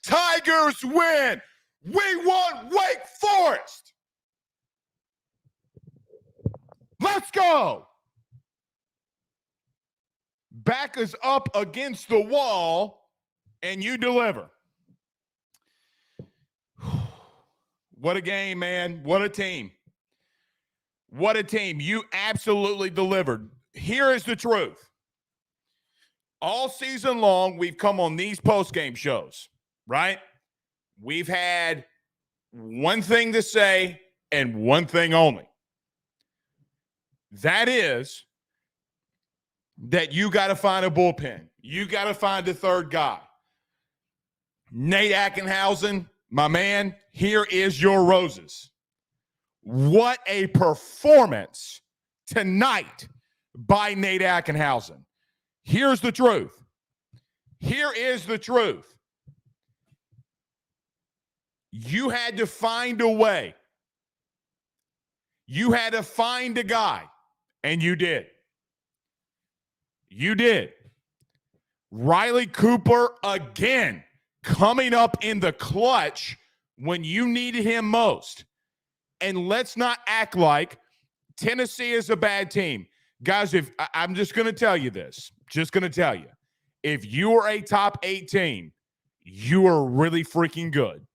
Tigers win. We want Wake Forest. Let's go. Back us up against the wall, and you deliver. What a game, man. What a team. What a team. You absolutely delivered. Here is the truth. All season long, we've come on these postgame shows, right? We've had one thing to say and one thing only. That is that you got to find a bullpen. You got to find a third guy. Nate Akenhousen, my man, here is your roses. What a performance tonight by Nate Akenhousen. Here's the truth. Here is the truth. You had to find a way. You had to find a guy, and you did. You did. Riley Cooper again coming up in the clutch when you needed him most. And let's not act like Tennessee is a bad team. Guys, I'm just going to tell you this. Just going to tell you. If you are a top 8 team, you are really freaking good.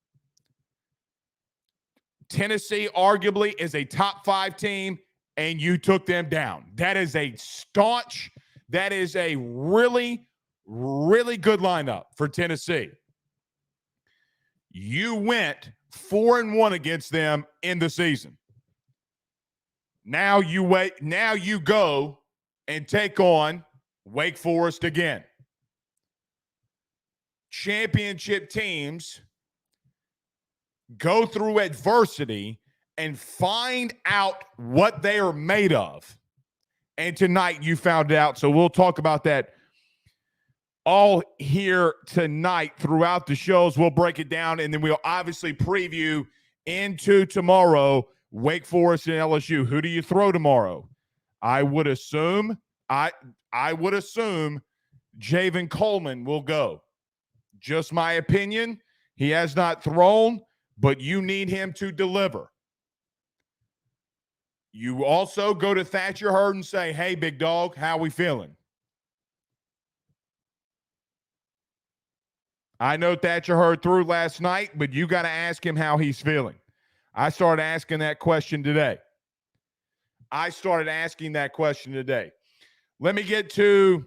Tennessee arguably is a top 5 team, and you took them down. That is a staunch, that is a really, really good lineup for Tennessee. You went 4-1 against them in the season. Now you wait. Now you go and take on Wake Forest again. Championship teams go through adversity and find out what they are made of. And tonight you found out. So we'll talk about that all here tonight throughout the shows. We'll break it down, and then we'll obviously preview into tomorrow, Wake Forest and LSU. Who do you throw tomorrow? I would assume Javen Coleman will go. Just my opinion. He has not thrown, but you need him to deliver. You also go to Thatcher Hurd and say, hey, big dog, how we feeling? I know Thatcher Hurd threw last night, but you got to ask him how he's feeling. I started asking that question today. Let me get to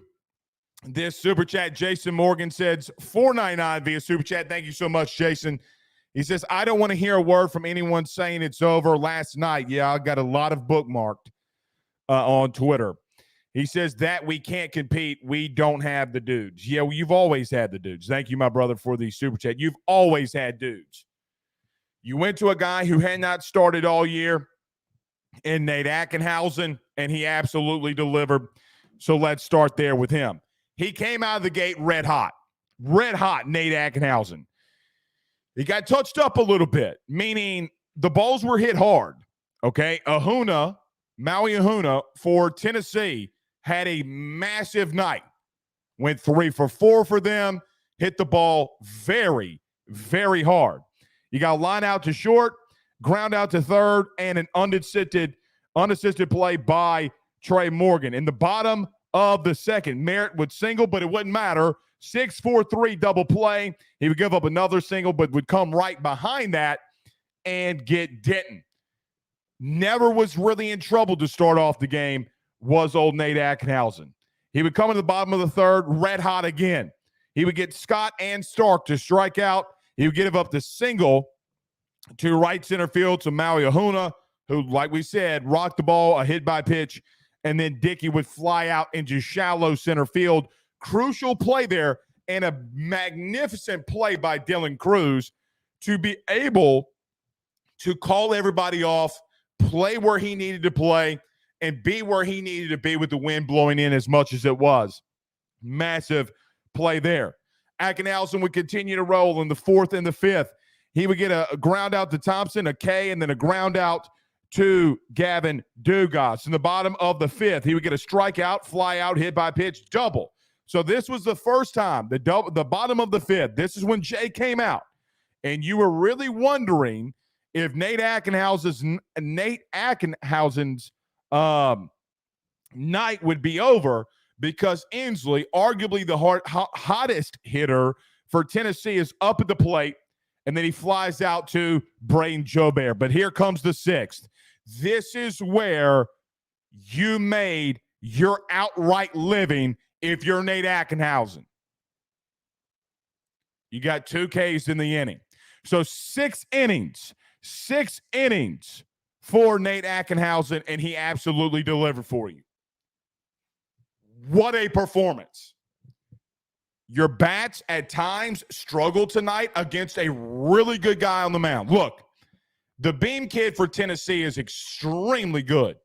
this super chat. Jason Morgan says $4.99 via super chat. Thank you so much, Jason. He says, I don't want to hear a word from anyone saying it's over. Last night, yeah, I got a lot of bookmarked on Twitter. He says that we can't compete. We don't have the dudes. Yeah, well, you've always had the dudes. Thank you, my brother, for the super chat. You've always had dudes. You went to a guy who had not started all year in Nate Akenhousen, and he absolutely delivered. So let's start there with him. He came out of the gate red hot. Red hot, Nate Akenhousen. He got touched up a little bit, meaning the balls were hit hard, okay? Maui Ahuna for Tennessee had a massive night. Went 3 for 4 for them, hit the ball very, very hard. You got a line out to short, ground out to third, and an unassisted play by Trey Morgan. In the bottom of the second, Merritt would single, but it wouldn't matter. 6-4-3 double play. He would give up another single, but would come right behind that and get Denton. Never was really in trouble to start off the game was old Nate Akenhousen. He would come in the bottom of the third, red hot again. He would get Scott and Stark to strike out. He would give up the single to right center field to Maui Ahuna, who, like we said, rocked the ball, a hit by pitch, and then Dickey would fly out into shallow center field. Crucial play there, and a magnificent play by Dylan Cruz to be able to call everybody off, play where he needed to play, and be where he needed to be with the wind blowing in as much as it was. Massive play there. Akenhousen would continue to roll in the 4th and the 5th. He would get a ground out to Thompson, a K, and then a ground out to Gavin Dugas. In the bottom of the 5th, he would get a strikeout, fly out, hit by pitch, double. So this was the first time, the bottom of the fifth. This is when Jay came out. And you were really wondering if Nate Akenhousen's night would be over, because Inslee, arguably the hottest hitter for Tennessee, is up at the plate, and then he flies out to Brain Jobert. But here comes the sixth. This is where you made your outright living if you're Nate Akenhousen. You got 2 Ks in the inning. So 6 innings for Nate Akenhousen, and he absolutely delivered for you. What a performance. Your bats at times struggled tonight against a really good guy on the mound. Look, the Beam kid for Tennessee is extremely good.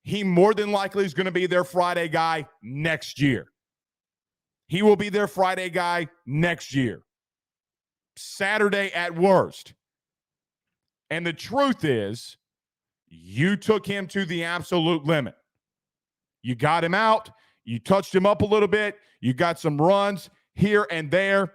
He more than likely is going to be their Friday guy next year. He will be their Friday guy next year. Saturday at worst. And the truth is, you took him to the absolute limit. You got him out. You touched him up a little bit. You got some runs here and there.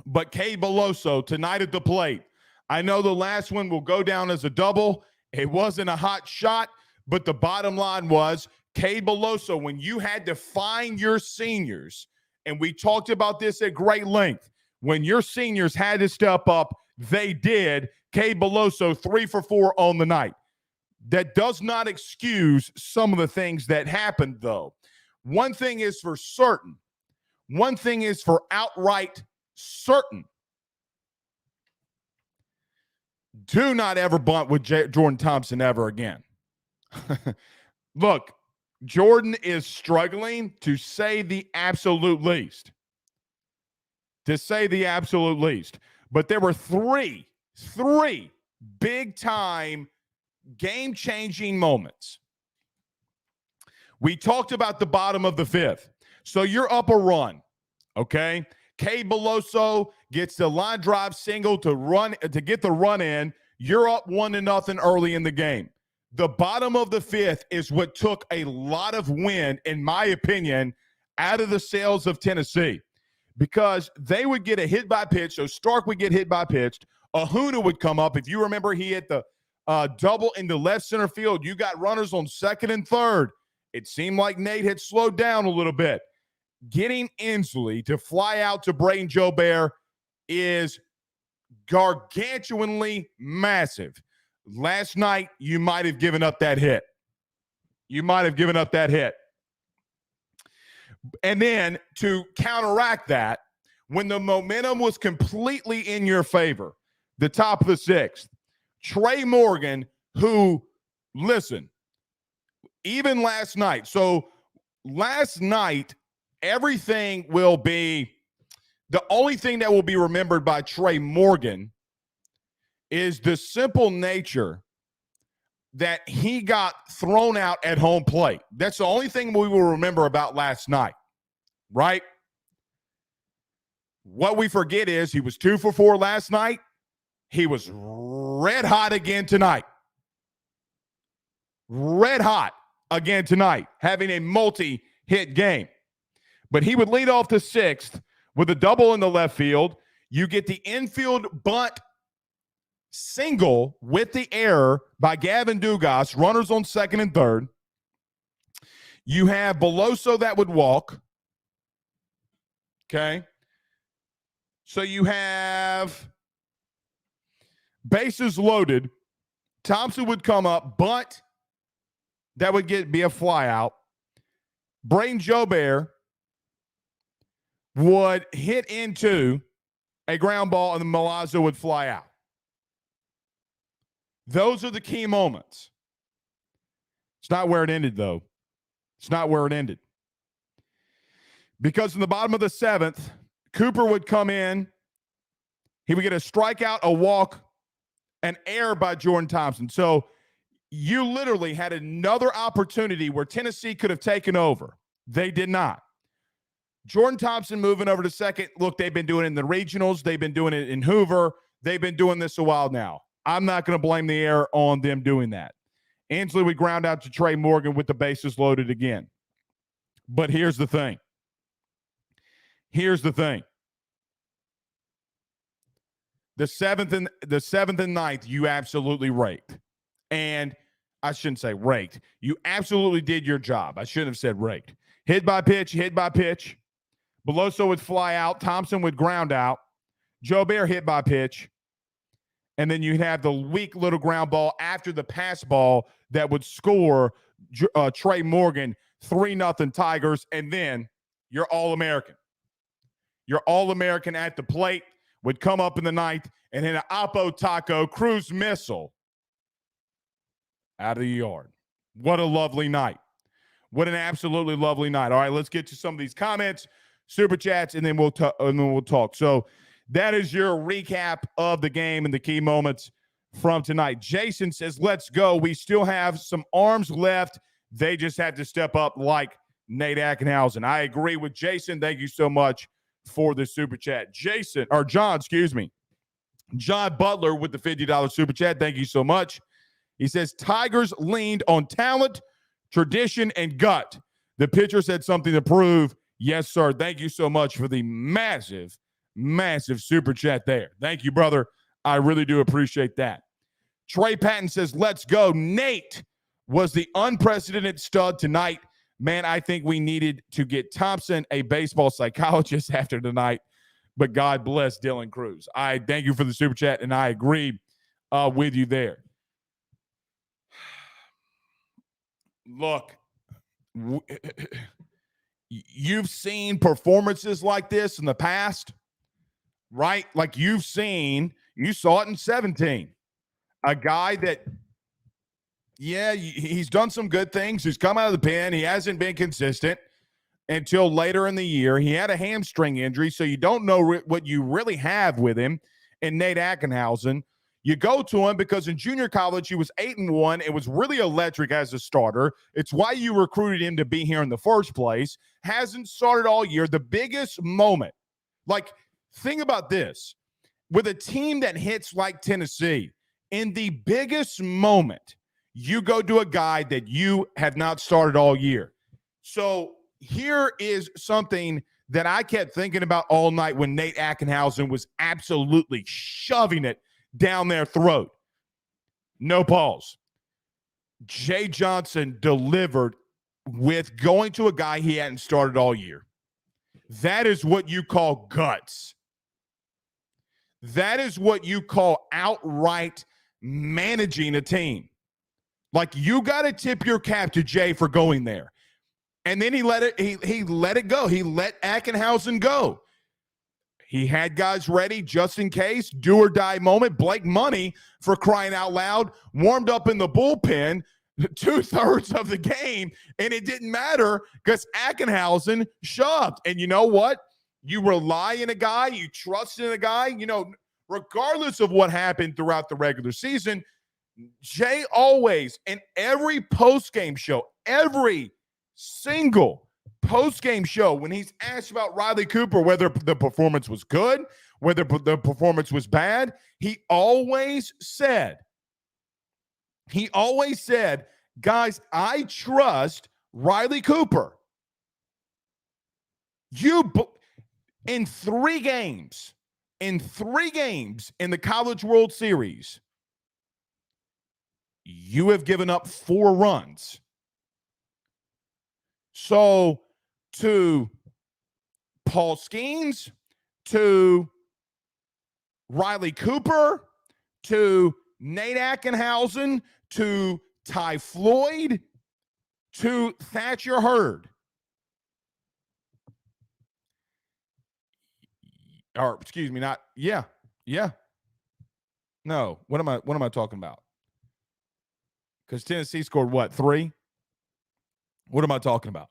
But Cade Beloso tonight at the plate, I know the last one will go down as a double. It wasn't a hot shot, but the bottom line was Cade Beloso, when you had to find your seniors, and we talked about this at great length, when your seniors had to step up, they did. Cade Beloso, 3 for 4 on the night. That does not excuse some of the things that happened, though. One thing is for certain. One thing is for outright certain. Do not ever bunt with Jordan Thompson ever again. Look, Jordan is struggling, to say the absolute least. To say the absolute least. But there were three big-time, game-changing moments. We talked about the bottom of the fifth. So you're up a run, okay? Cade Beloso gets the line drive single to get the run in. You're up 1-0 early in the game. The bottom of the fifth is what took a lot of wind, in my opinion, out of the sails of Tennessee, because they would get a hit by pitch. So Stark would get hit by pitch. Ahuna would come up. If you remember, he hit the double into left center field. You got runners on second and third. It seemed like Nate had slowed down a little bit. Getting Inslee to fly out to Brain Jobert is gargantuanly massive. Last night, you might have given up that hit. And then to counteract that, when the momentum was completely in your favor, the top of the sixth, Trey Morgan, who, listen, even last night. So last night, everything will be, the only thing that will be remembered by Trey Morgan is the simple nature that he got thrown out at home plate. That's the only thing we will remember about last night, right? What we forget is he was 2 for 4 last night. He was red hot again tonight. Red hot again tonight, having a multi-hit game. But he would lead off the sixth with a double in the left field. You get the infield bunt single with the error by Gavin Dugas, runners on second and third. You have Beloso that would walk. Okay. So you have bases loaded. Thompson would come up, bunt. That would be a fly out. Brain Jobert would hit into a ground ball, and the Milazzo would fly out. Those are the key moments. It's not where it ended, though. It's not where it ended. Because in the bottom of the seventh, Cooper would come in. He would get a strikeout, a walk, an error by Jordan Thompson. So you literally had another opportunity where Tennessee could have taken over. They did not. Jordan Thompson moving over to second. Look, they've been doing it in the regionals. They've been doing it in Hoover. They've been doing this a while now. I'm not going to blame the error on them doing that. Inslee would ground out to Trey Morgan with the bases loaded again. But here's the thing. Here's the thing. The seventh and ninth, you absolutely raked. And I shouldn't say raked. You absolutely did your job. I shouldn't have said raked. Hit by pitch. Beloso would fly out. Thompson would ground out. Jobert hit by pitch. And then you'd have the weak little ground ball after the pass ball that would score Trey Morgan 3-0 Tigers. And then you're All-American. Your All-American at the plate would come up in the ninth and hit an Oppo Taco cruise missile out of the yard. What a lovely night. What an absolutely lovely night. All right, let's get to some of these comments, super chats, and then we'll talk. So that is your recap of the game and the key moments from tonight. Jason says, let's go. We still have some arms left. They just had to step up like Nate Akenhousen. I agree with Jason. Thank you so much for the super chat. John Butler with the $50 super chat. Thank you so much. He says, Tigers leaned on talent, tradition, and gut. The pitchers had something to prove. Yes, sir. Thank you so much for the massive super chat there. Thank you, brother. I really do appreciate that. Trey Patton says, let's go. Nate was the unprecedented stud tonight. Man, I think we needed to get Thompson a baseball psychologist after tonight, but God bless Dylan Cruz. I thank you for the super chat, and I agree with you there. Look, you've seen performances like this in the past, right? Like you saw it in 17. A guy that, he's done some good things. He's come out of the pen. He hasn't been consistent until later in the year. He had a hamstring injury, so you don't know what you really have with him in Nate Akenhousen. You go to him because in junior college, he was 8-1. It was really electric as a starter. It's why you recruited him to be here in the first place. Hasn't started all year. The biggest moment, like, think about this. With a team that hits like Tennessee, in the biggest moment, you go to a guy that you have not started all year. So here is something that I kept thinking about all night when Nate Akenhousen was absolutely shoving it down their throat. No pause. Jay Johnson delivered with going to a guy he hadn't started all year. That is what you call guts. That is what you call outright managing a team. Like, you got to tip your cap to Jay for going there. And then he let it go. He let Akenhousen go. He had guys ready just in case, do or die moment. Blake Money, for crying out loud, warmed up in the bullpen 2/3 of the game, and it didn't matter because Akenhousen shoved. And you know what? You rely on a guy, you trust in a guy, regardless of what happened throughout the regular season. Jay always, in every postgame show, every single postgame show, when he's asked about Riley Cooper, whether the performance was good, whether the performance was bad, he always said, guys, I trust Riley Cooper. In three games in the College World Series, you have given up 4 runs. So to Paul Skeens, to Riley Cooper, to Nate Akenhousen, to Ty Floyd, to Thatcher Hurd. Or excuse me, not yeah. No, what am I talking about? Because Tennessee scored what, 3? What am I talking about?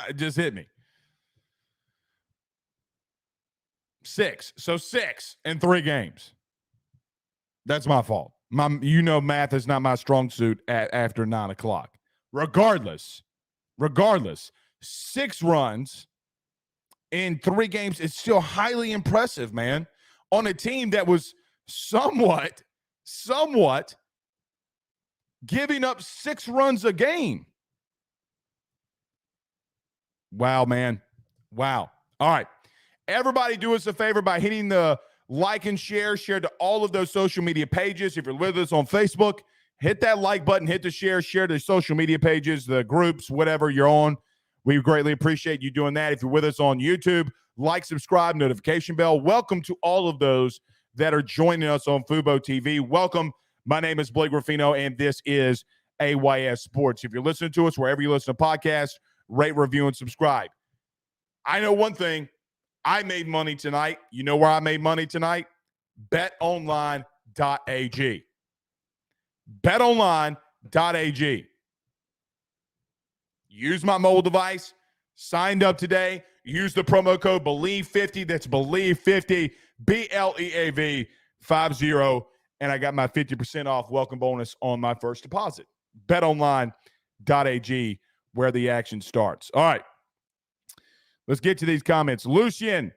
It just hit me. 6. So 6 in 3 games. That's my fault. Math is not my strong suit after 9 o'clock. Regardless, 6 runs in 3 games is still highly impressive, man, on a team that was somewhat giving up 6 runs a game. Wow, man. Wow. All right. Everybody do us a favor by hitting the like and share to all of those social media pages. If you're with us on Facebook, hit that like button, hit the share to social media pages, the groups, whatever you're on. We greatly appreciate you doing that. If you're with us on YouTube, like, subscribe, notification bell. Welcome to all of those that are joining us on Fubo TV. Welcome. My name is Blake Ruffino, and this is AYS Sports. If you're listening to us wherever you listen to podcasts, rate, review, and subscribe. I know one thing. I made money tonight. You know where I made money tonight? BetOnline.ag. BetOnline.ag. Use my mobile device. Signed up today. Use the promo code BELIEVE50. That's BELIEVE50. BLEAV 50. And I got my 50% off welcome bonus on my first deposit. BetOnline.ag, where the action starts. All right. Let's get to these comments. Lucien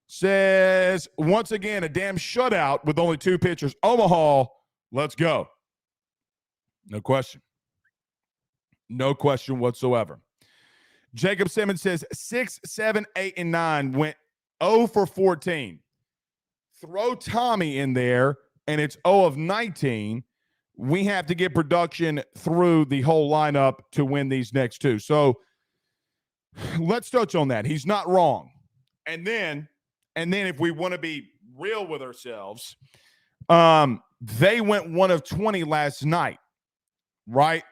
says, once again, a damn shutout with only 2 pitchers. Omaha, let's go. No question. No question whatsoever. Jacob Simmons says 6, 7, 8, and 9 went 0 for 14. Throw Tommy in there, and it's 0 of 19. We have to get production through the whole lineup to win these next 2. So let's touch on that. He's not wrong. And then if we want to be real with ourselves, they went 1 of 20 last night, right?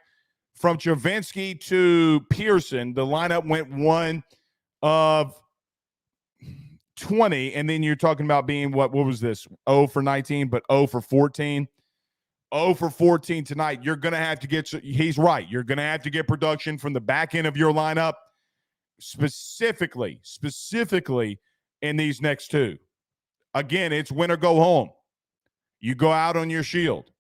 From Travinsky to Pearson, the lineup went 1 of 20, and then you're talking about being what was this? 0 for 19, but 0 for 14. 0 for 14 tonight. You're going to have to get – he's right. You're going to have to get production from the back end of your lineup, specifically in these next 2. Again, it's win or go home. You go out on your shield.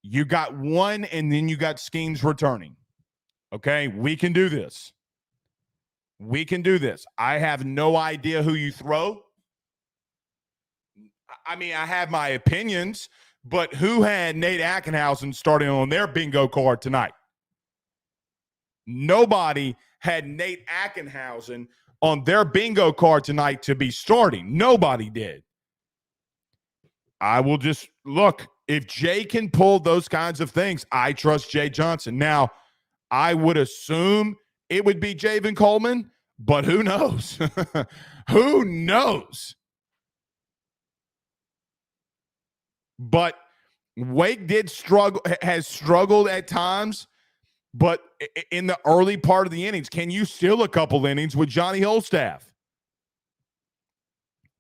You got 1, and then you got Schemes returning. Okay? We can do this. We can do this. I have no idea who you throw. I mean, I have my opinions, but who had Nate Akenhousen starting on their bingo card tonight? Nobody had Nate Akenhousen on their bingo card tonight to be starting. Nobody did. I will just look. If Jay can pull those kinds of things, I trust Jay Johnson. Now, I would assume it would be Javen Coleman, but who knows? Who knows? But Wake has struggled at times. But in the early part of the innings, can you steal a couple innings with Johnny Holstaff?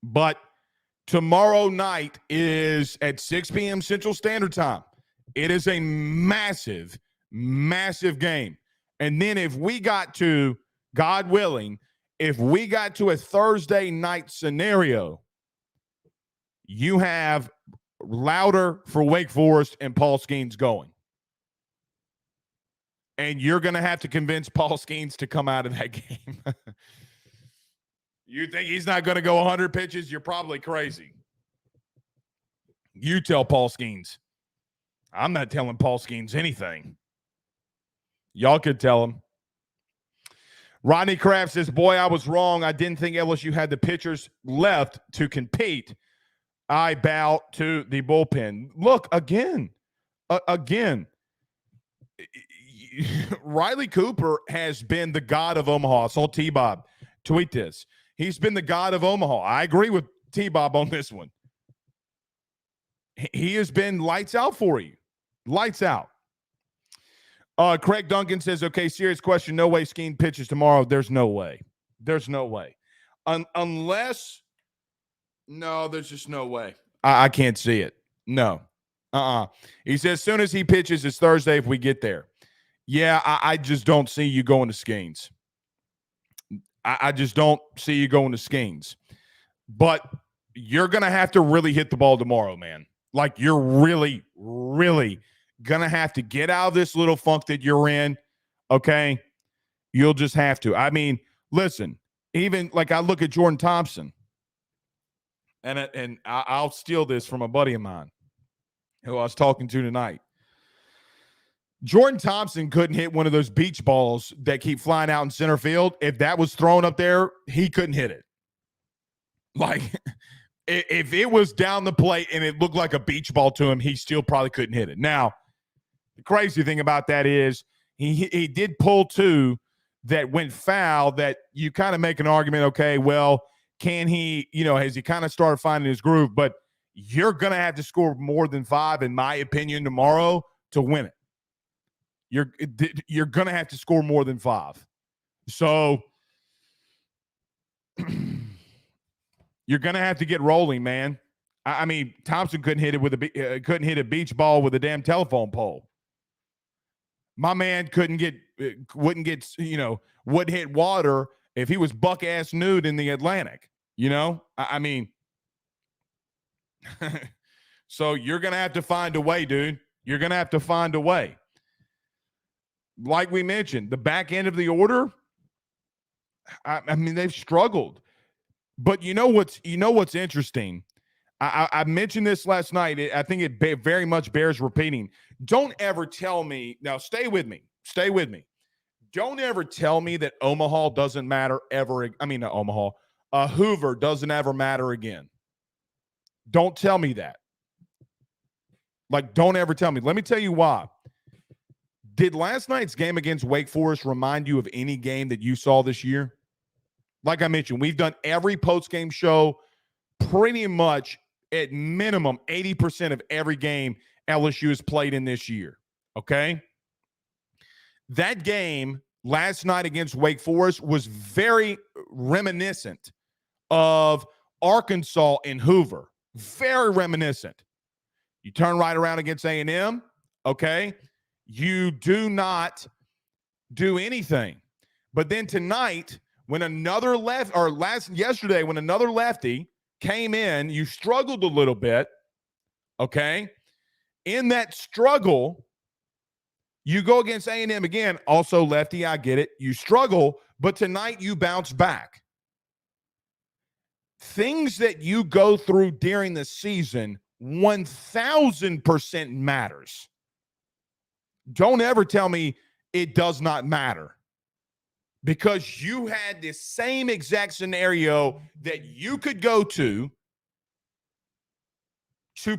But tomorrow night is at 6 p.m. Central Standard Time. It is a massive, massive game. And then if we got to, God willing, if we got to a Thursday night scenario, you have Louder for Wake Forest and Paul Skeens going. And you're going to have to convince Paul Skeens to come out of that game. You think he's not going to go 100 pitches? You're probably crazy. You tell Paul Skeens. I'm not telling Paul Skeens anything. Y'all could tell him. Rodney Kraft says, boy, I was wrong. I didn't think LSU had the pitchers left to compete. I bow to the bullpen. Look, again. Riley Cooper has been the god of Omaha. I saw T-Bob tweet this. He's been the god of Omaha. I agree with T-Bob on this one. He has been lights out for you. Lights out. Craig Duncan says, okay, serious question. No way Skeen pitches tomorrow. There's no way. There's no way. Unless, no, there's just no way. I can't see it. No. He says, as soon as he pitches, it's Thursday if we get there. Yeah, I just don't see you going to Skeens. I just don't see you going to Skeens. But you're going to have to really hit the ball tomorrow, man. Like, you're really, really going to have to get out of this little funk that you're in, okay? You'll just have to. I mean, listen, even like I look at Jordan Thompson, and I'll steal this from a buddy of mine who I was talking to tonight. Jordan Thompson couldn't hit one of those beach balls that keep flying out in center field. If that was thrown up there, he couldn't hit it. Like, if it was down the plate and it looked like a beach ball to him, he still probably couldn't hit it. Now, the crazy thing about that is he did pull two that went foul that you kind of make an argument, okay, well, can he, has he kind of started finding his groove? But you're going to have to score more than 5, in my opinion, tomorrow to win it. You're going to have to score more than 5. So you're going to have to get rolling, man. I mean, Thompson couldn't hit a beach ball with a damn telephone pole. My man wouldn't hit water if he was buck ass nude in the Atlantic. I mean, so you're going to have to find a way, dude. You're going to have to find a way. Like we mentioned, the back end of the order, I mean, they've struggled. But you know what's interesting? I mentioned this last night. I think it very much bears repeating. Don't ever tell me, now stay with me. Don't ever tell me that Omaha doesn't matter ever. I mean, not Omaha. Hoover doesn't ever matter again. Don't tell me that. Like, don't ever tell me. Let me tell you why. Did last night's game against Wake Forest remind you of any game that you saw this year? Like I mentioned, we've done every post-game show pretty much at minimum 80% of every game LSU has played in this year, okay? That game last night against Wake Forest was very reminiscent of Arkansas and Hoover. Very reminiscent. You turn right around against A&M, okay? You do not do anything. But then tonight, when yesterday, when another lefty came in, you struggled a little bit, okay? In that struggle, you go against A&M again, also lefty, I get it. You struggle, but tonight you bounce back. Things that you go through during the season 1,000% matters. Don't ever tell me it does not matter, because you had the same exact scenario that you could go to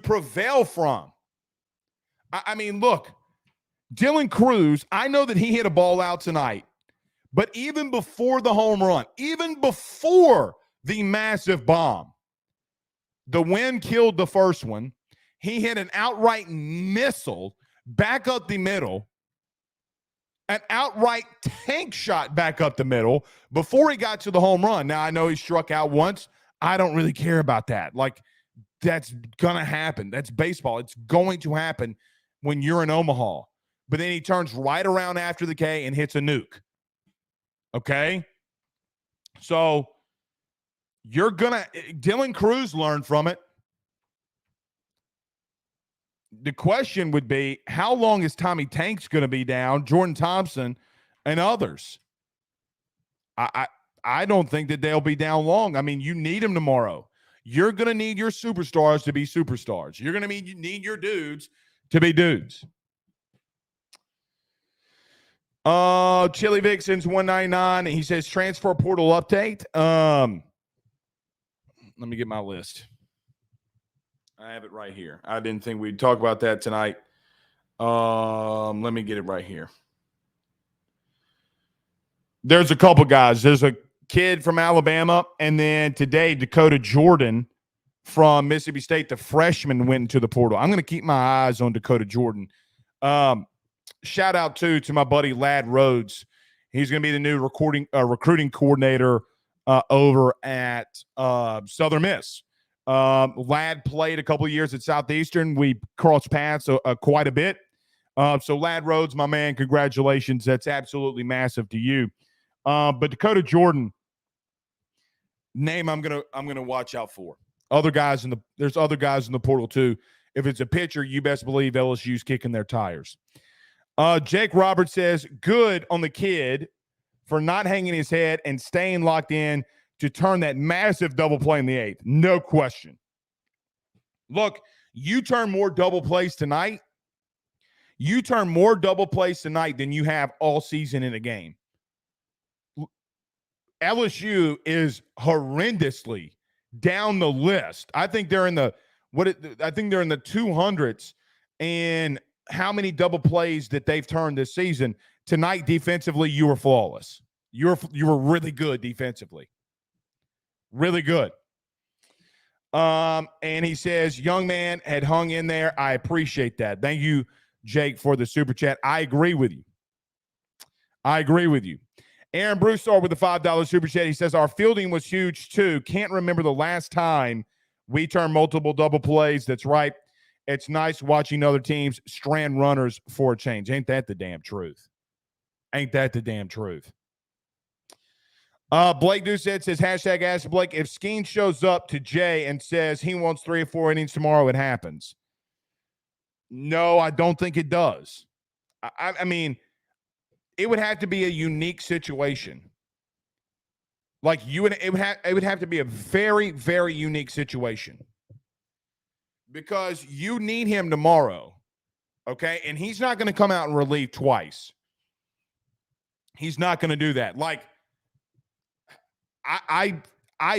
prevail from. I mean, look, Dylan Cruz, I know that he hit a ball out tonight, but even before the home run, even before the massive bomb, the wind killed the first one. He hit an outright missile back up the middle, an outright tank shot back up the middle before he got to the home run. Now, I know he struck out once. I don't really care about that. Like, that's going to happen. That's baseball. It's going to happen when you're in Omaha. But then he turns right around after the K and hits a nuke. Okay? So Dylan Cruz learned from it. The question would be, how long is Tommy Tanks going to be down, Jordan Thompson, and others? I don't think that they'll be down long. I mean, you need them tomorrow. You're going to need your superstars to be superstars. You're going to need your dudes to be dudes. Chili Vixens 199. He says transfer portal update. Let me get my list. I have it right here. I didn't think we'd talk about that tonight. Let me get it right here. There's a couple guys. There's a kid from Alabama, and then today Dakota Jordan from Mississippi State, the freshman, went into the portal. I'm going to keep my eyes on Dakota Jordan. Shout out to my buddy Lad Rhodes. He's going to be the new recruiting coordinator over at Southern Miss. Lad played a couple of years at Southeastern. We crossed paths quite a bit. So Lad Rhodes, my man, congratulations. That's absolutely massive to you. But Dakota Jordan, name I'm gonna watch out for. There's other guys in the portal too. If it's a pitcher, you best believe LSU's kicking their tires. Jake Roberts says, good on the kid for not hanging his head and staying locked in to turn that massive double play in the eighth. No question. Look, you turn more double plays tonight. You turn more double plays tonight than you have all season in a game. LSU is horrendously down the list. I think they're in the I think they're in the 200s in how many double plays that they've turned this season. Tonight, defensively, you were flawless. You were really good defensively. Really good. And he says, young man had hung in there. I appreciate that. Thank you, Jake, for the super chat. I agree with you. Aaron Broussard with the $5 super chat. He says, our fielding was huge too. Can't remember the last time we turned multiple double plays. That's right. It's nice watching other teams strand runners for a change. Ain't that the damn truth? Blake Doucette says, hashtag Ask Blake. If Skeen shows up to Jay and says he wants 3 or 4 innings tomorrow, it happens. No, I don't think it does. I mean, it would have to be a unique situation. Like it would have to be a very, very unique situation. Because you need him tomorrow, okay? And he's not going to come out and relieve twice. He's not going to do that. Like, I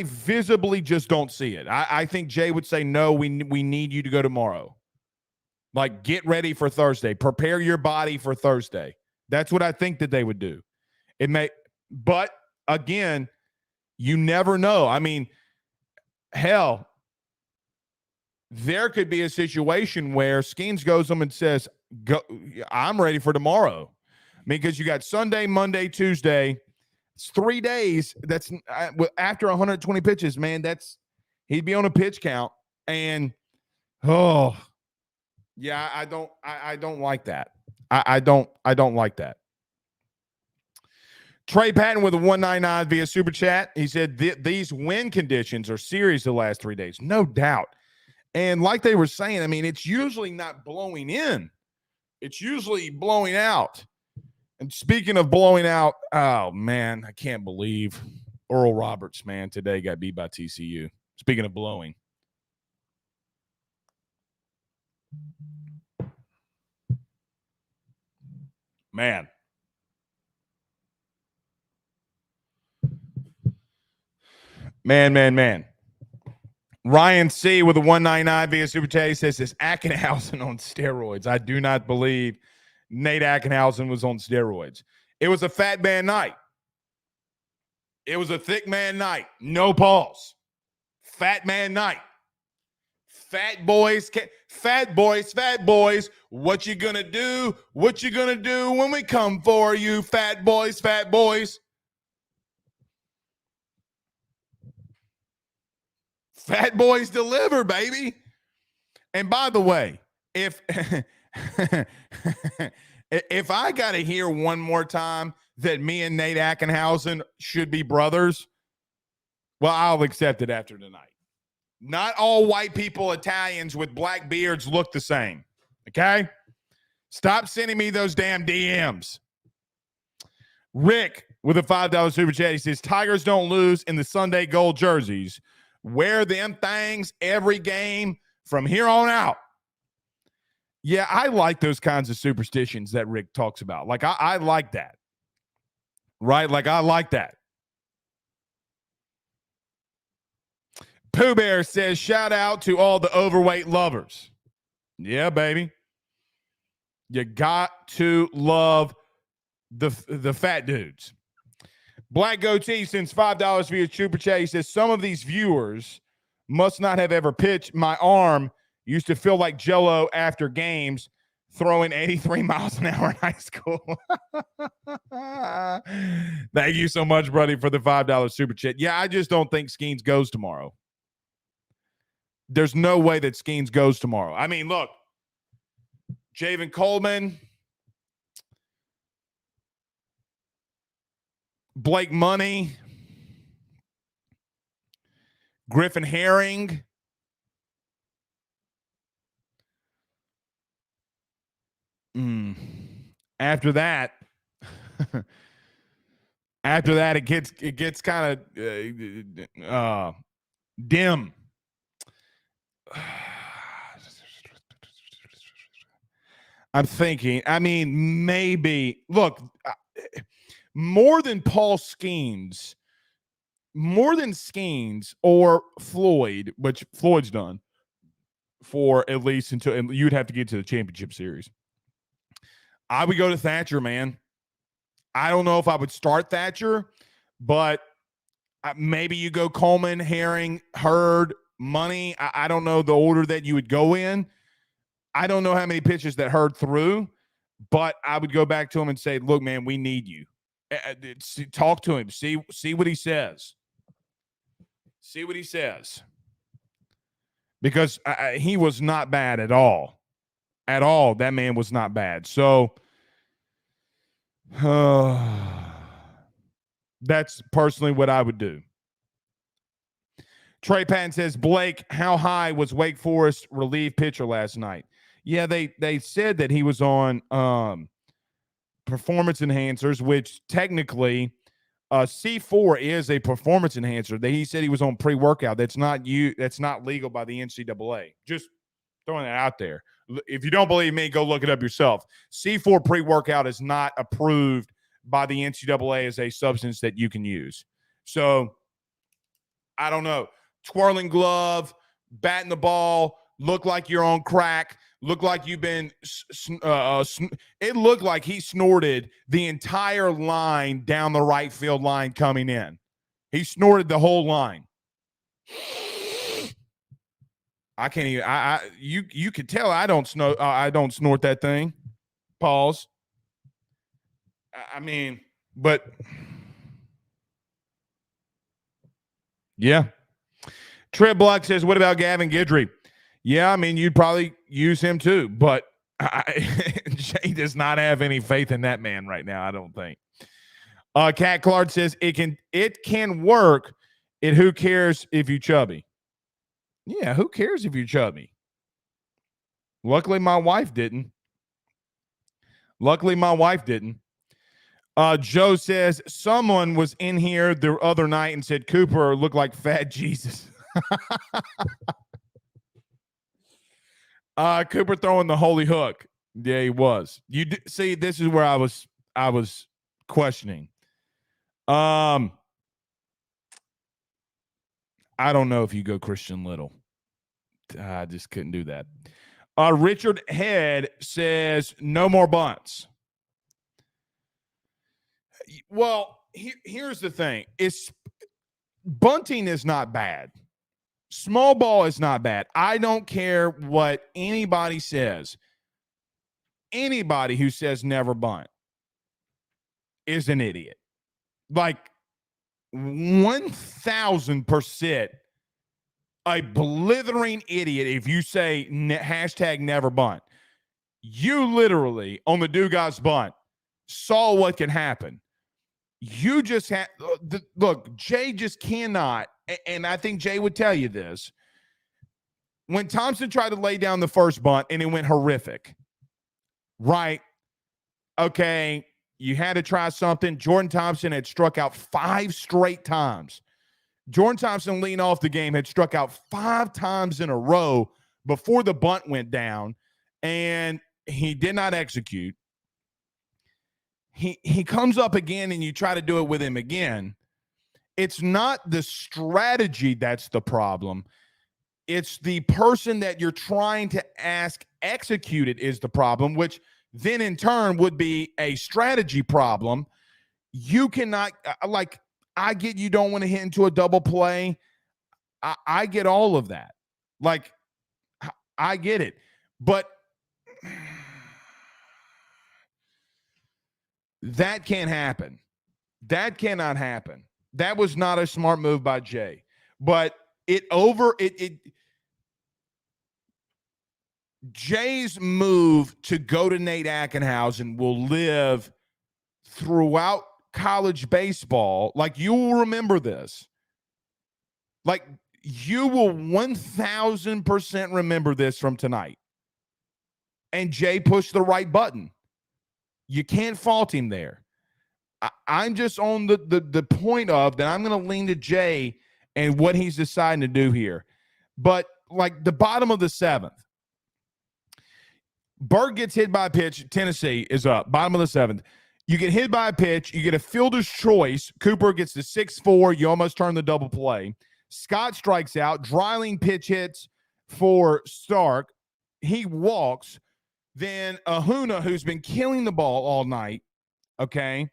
visibly just don't see it. I think Jay would say, no, we need you to go tomorrow. Like, get ready for Thursday. Prepare your body for Thursday. That's what I think that they would do. But again, you never know. I mean, hell, there could be a situation where Skeens goes them and says, "Go, I'm ready for tomorrow." I mean, because you got Sunday, Monday, Tuesday. It's 3 days. That's after 120 pitches, man. He'd be on a pitch count, and I don't like that. I don't like that. Trey Patton with a 199 via super chat. He said these win conditions are serious the last 3 days, no doubt. And like they were saying, I mean, it's usually not blowing in. It's usually blowing out. And speaking of blowing out, oh, man, I can't believe Oral Roberts, man, today got beat by TCU. Speaking of blowing. Man. Ryan C. with a 199 via Super Chat says, is Akenhousen on steroids? I do not believe Nate Akenhousen was on steroids. It was a fat man night. It was a thick man night. No pause. Fat man night. Fat boys. What you gonna do? What you gonna do when we come for you, fat boys? Fat boys deliver, baby. And by the way, if I got to hear one more time that me and Nate Akenhousen should be brothers, well, I'll accept it after tonight. Not all white people, Italians with black beards look the same, okay? Stop sending me those damn DMs. Rick with a $5 super chat, he says, Tigers don't lose in the Sunday gold jerseys. Wear them things every game from here on out. Yeah, I like those kinds of superstitions that Rick talks about. Like, I like that. Right? Like, I like that. Pooh Bear says, shout out to all the overweight lovers. Yeah, baby. You got to love the fat dudes. Black Goatee sends $5 via Super Chat. He says, some of these viewers must not have ever pitched. My arm used to feel like Jell-O after games, throwing 83 miles an hour in high school. Thank you so much, buddy, for the $5 Super Chat. Yeah, I just don't think Skeens goes tomorrow. There's no way that Skeens goes tomorrow. I mean, look, Javen Coleman, Blake Money, Griffin Herring, After that, it gets kind of dim. I'm thinking. I mean, maybe. Look, more than Paul Skeens, more than Skeens or Floyd, which Floyd's done for at least until and you'd have to get to the championship series. I would go to Thatcher, man. I don't know if I would start Thatcher, but maybe you go Coleman, Herring, Hurd, Money. I don't know the order that you would go in. I don't know how many pitches that Hurd threw, but I would go back to him and say, look, man, we need you. Talk to him. See what he says. See what he says. Because he was not bad at all. At all. That man was not bad. So that's personally what I would do. Trey Patton says, Blake, how high was Wake Forest relief pitcher last night? Yeah, they said that he was on performance enhancers, which technically C4 is a performance enhancer. He said he was on pre-workout. That's not legal by the NCAA. Just throwing that out there. If you don't believe me, go look it up yourself. C4 pre-workout is not approved by the NCAA as a substance that you can use. So I don't know. Twirling glove, batting the ball, look like you're on crack, look like you've been it looked like he snorted the entire line down the right field line coming in. He snorted the whole line. I can't even you could tell I don't snort that thing. Pause. I mean, but yeah. Trip Block says, what about Gavin Guidry? Yeah, I mean, you'd probably use him too, but Jay does not have any faith in that man right now, I don't think. Cat Clark says, it can work. Who cares if you chubby? Yeah, who cares if you're chubby? Luckily, my wife didn't. Joe says, someone was in here the other night and said Cooper looked like Fat Jesus. Cooper throwing the holy hook. Yeah, he was. See, this is where I was questioning. I don't know if you go Christian Little. I just couldn't do that. Richard Head says no more bunts. Well, here's the thing. Bunting is not bad. Small ball is not bad. I don't care what anybody says. Anybody who says never bunt is an idiot. Like 1,000% a blithering idiot if you say hashtag never bunt. You literally, on the Dugas bunt, saw what can happen. You just had look, Jay just cannot, and I think Jay would tell you this. When Thompson tried to lay down the first bunt and it went horrific, right? Okay, you had to try something. Jordan Thompson had struck out 5 straight times. Jordan Thompson, leading off the game, had struck out 5 times in a row before the bunt went down, and he did not execute. He comes up again and you try to do it with him again. It's not the strategy that's the problem. It's the person that you're trying to ask executed is the problem, which then in turn would be a strategy problem. You cannot, I get you don't want to hit into a double play. I get all of that. Like, I get it. But that can't happen. That cannot happen. That was not a smart move by Jay. But Jay's move to go to Nate Akenhousen will live throughout college baseball. Like, you will remember this. Like, you will 1,000% remember this from tonight. And Jay pushed the right button. You can't fault him there. I'm just on the point of that I'm going to lean to Jay and what he's deciding to do here. But, like, the bottom of the 7th, Berg gets hit by a pitch. Tennessee is up. Bottom of the 7th. You get hit by a pitch. You get a fielder's choice. Cooper gets the 6-4. You almost turn the double play. Scott strikes out. Dreiling pitch hits for Stark. He walks. Then Ahuna, who's been killing the ball all night, okay,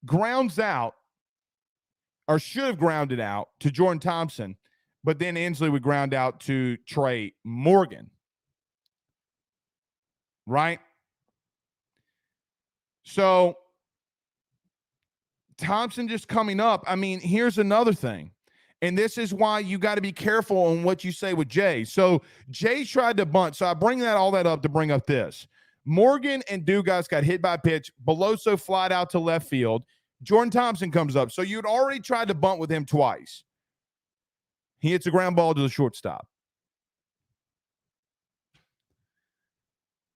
grounds out, or should have grounded out to Jordan Thompson, but then Inslee would ground out to Trey Morgan. Right? So Thompson just coming up. I mean, here's another thing. And this is why you got to be careful on what you say with Jay. So Jay tried to bunt. So I bring all that up to bring up this. Morgan and Dugas got hit by a pitch. Beloso flied out to left field. Jordan Thompson comes up. So you'd already tried to bunt with him twice. He hits a ground ball to the shortstop.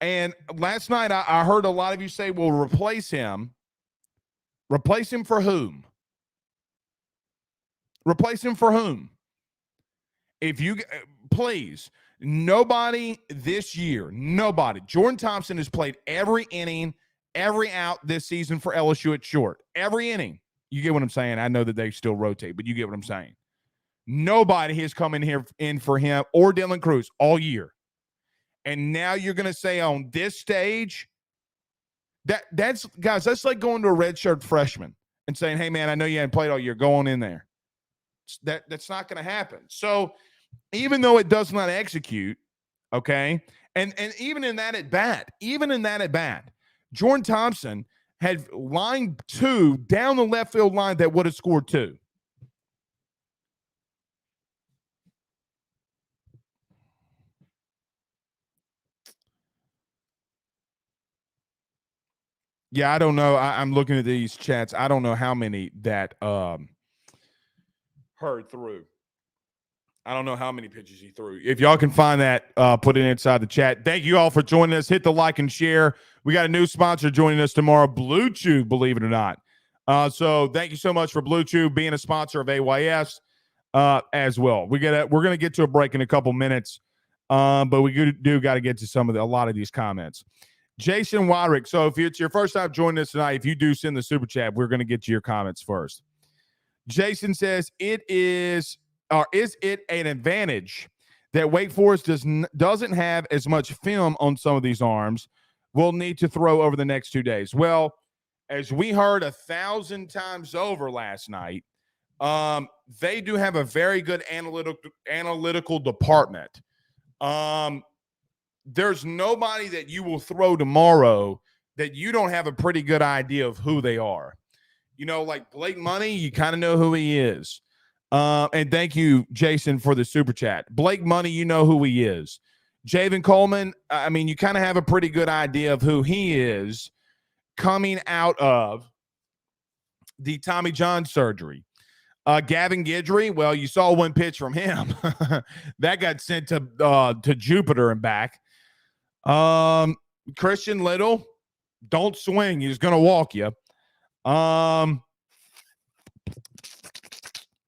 And last night, I heard a lot of you say, well, replace him. Replace him for whom? Replace him for whom? If you, please, nobody this year, nobody. Jordan Thompson has played every inning, every out this season for LSU at short. Every inning. You get what I'm saying? I know that they still rotate, but you get what I'm saying. Nobody has come in for him or Dylan Cruz all year. And now you're going to say on this stage, that's guys, that's like going to a redshirt freshman and saying, hey, man, I know you haven't played all year. Go on in there. That's not going to happen. So even though it does not execute, okay, and even in that at bat, Jordan Thompson had line 2 down the left field line that would have scored 2. Yeah, I don't know. I'm looking at these chats. I don't know how many that heard through. I don't know how many pitches he threw. If y'all can find that, put it inside the chat. Thank you all for joining us. Hit the like and share. We got a new sponsor joining us tomorrow, Blue Chew, believe it or not. So thank you so much for Blue Chew being a sponsor of AYS as well. We're gonna get to a break in a couple minutes, but we do got to get to a lot of these comments. Jason Wyrick. So if it's your first time joining us tonight, if you do send the super chat, we're going to get to your comments first. Jason says, is it an advantage that Wake Forest doesn't have as much film on some of these arms we'll need to throw over the next 2 days? Well, as we heard 1,000 times over last night, they do have a very good analytical department. There's nobody that you will throw tomorrow that you don't have a pretty good idea of who they are. You know, like Blake Money, you kind of know who he is. And thank you, Jason, for the super chat. Blake Money, you know who he is. Javen Coleman, I mean, you kind of have a pretty good idea of who he is coming out of the Tommy John surgery. Gavin Guidry, well, you saw one pitch from him. That got sent to Jupiter and back. Christian Little, don't swing. He's going to walk you. And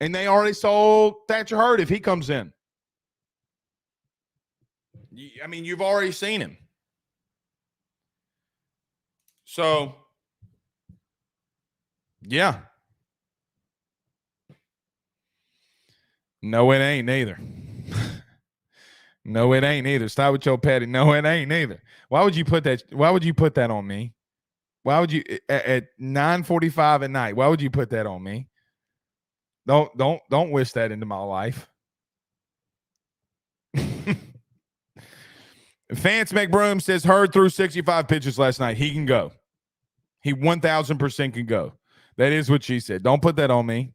they already sold Thatcher Hurd if he comes in. I mean, you've already seen him. So, yeah. No, it ain't neither. No, it ain't either. Stop with your petty. No, it ain't either. Why would you put that? Why would you put that on me? Why would you at 9:45 at night? Why would you put that on me? Don't wish that into my life. Vance McBroom says Hurd threw 65 pitches last night. He can go. He 1,000% can go. That is what she said. Don't put that on me.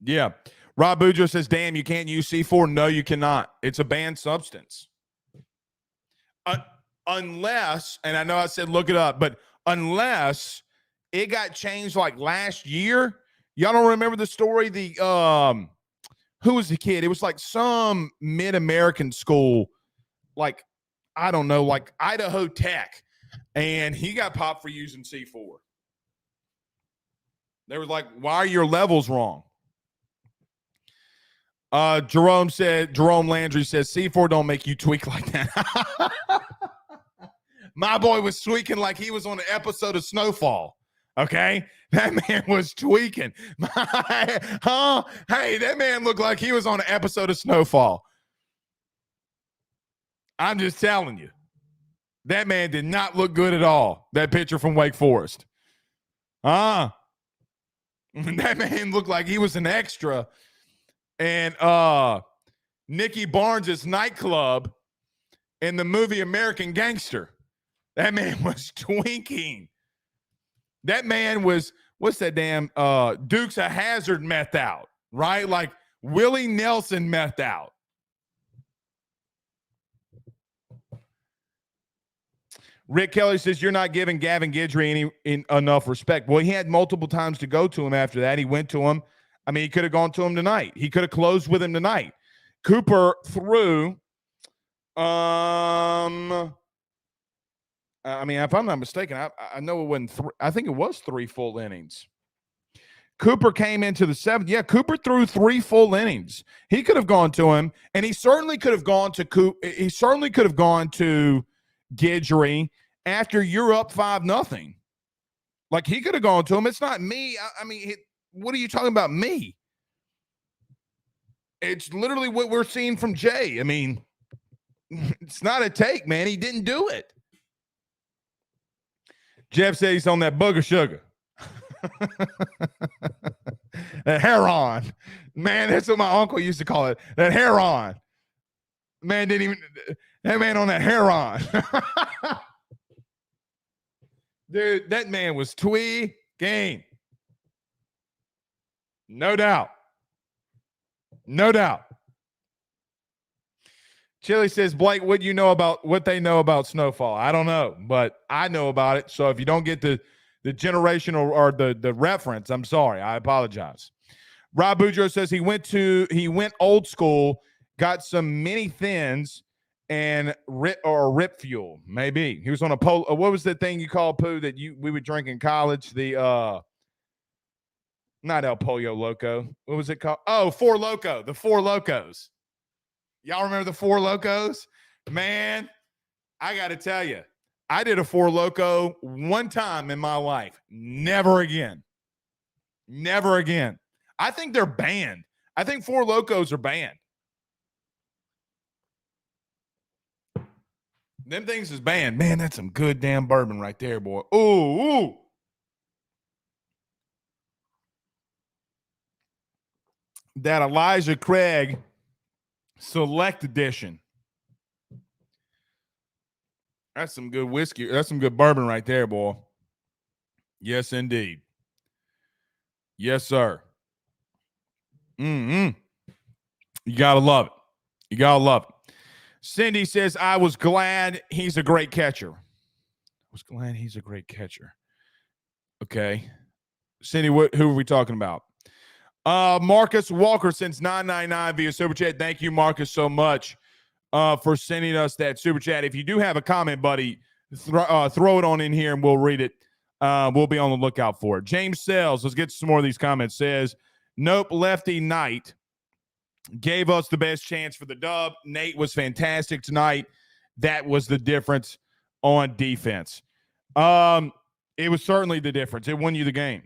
Yeah. Rob Boudreaux says, damn, you can't use C4. No, you cannot. It's a banned substance. Unless, and I know I said look it up, but unless it got changed like last year. Y'all don't remember the story? Who was the kid? It was like some mid-American school, like, I don't know, like Idaho Tech. And he got popped for using C4. They were like, why are your levels wrong? Jerome Landry says, C4 don't make you tweak like that. My boy was tweaking like he was on an episode of Snowfall. Okay? That man was tweaking. Huh? Hey, that man looked like he was on an episode of Snowfall. I'm just telling you. That man did not look good at all. That pitcher from Wake Forest. That man looked like he was an extra. And Nicky Barnes' nightclub in the movie American Gangster. That man was twinking. That man was, what's that damn Dukes of Hazzard methed out, right? Like Willie Nelson methed out. Rick Kelly says, you're not giving Gavin Guidry enough respect. Well, he had multiple times to go to him after that. He went to him. I mean, he could have gone to him tonight. He could have closed with him tonight. Cooper threw, I mean, if I'm not mistaken, I know it wasn't I think it was 3 full innings. Cooper came into the 7th. Yeah, Cooper threw 3 full innings. He could have gone to him, and he certainly could have gone to He certainly could have gone to Guidry after you're up 5-0. Like, he could have gone to him. It's not me. I mean, what are you talking about, me? It's literally what we're seeing from Jay. I mean, it's not a take, man. He didn't do it. Jeff said he's on that booger sugar. That heron. Man, that's what my uncle used to call it. That heron. Man didn't even, that man on that heron. Dude, that man was tweaking. No doubt. No doubt. Chili says, Blake, what you know about what they know about Snowfall? I don't know, but I know about it. So if you don't get the generational or the reference, I'm sorry. I apologize. Rob Boudreaux says he went old school, got some mini thins and rip fuel. Maybe he was on a polo. What was the thing you call, Pooh, that we would drink in college? The not El Pollo Loco. What was it called? Oh, Four Loco. The Four Locos. Y'all remember the Four Locos? Man, I got to tell you, I did a Four Loco one time in my life. Never again. Never again. I think they're banned. I think Four Locos are banned. Them things is banned. Man, that's some good damn bourbon right there, boy. Ooh. That Elijah Craig Select Edition. That's some good whiskey. That's some good bourbon right there, boy. Yes, indeed. Yes, sir. You gotta love it. You gotta love it. Cindy says, I was glad he's a great catcher. I was glad he's a great catcher. Okay. Cindy, who are we talking about? Marcus Walker sends $9.99 via Super Chat. Thank you, Marcus, so much for sending us that Super Chat. If you do have a comment, buddy, throw it on in here and we'll read it. We'll be on the lookout for it. James Sells, let's get some more of these comments, says, nope, Lefty Knight gave us the best chance for the dub. Nate was fantastic tonight. That was the difference on defense. It was certainly the difference. It won you the game.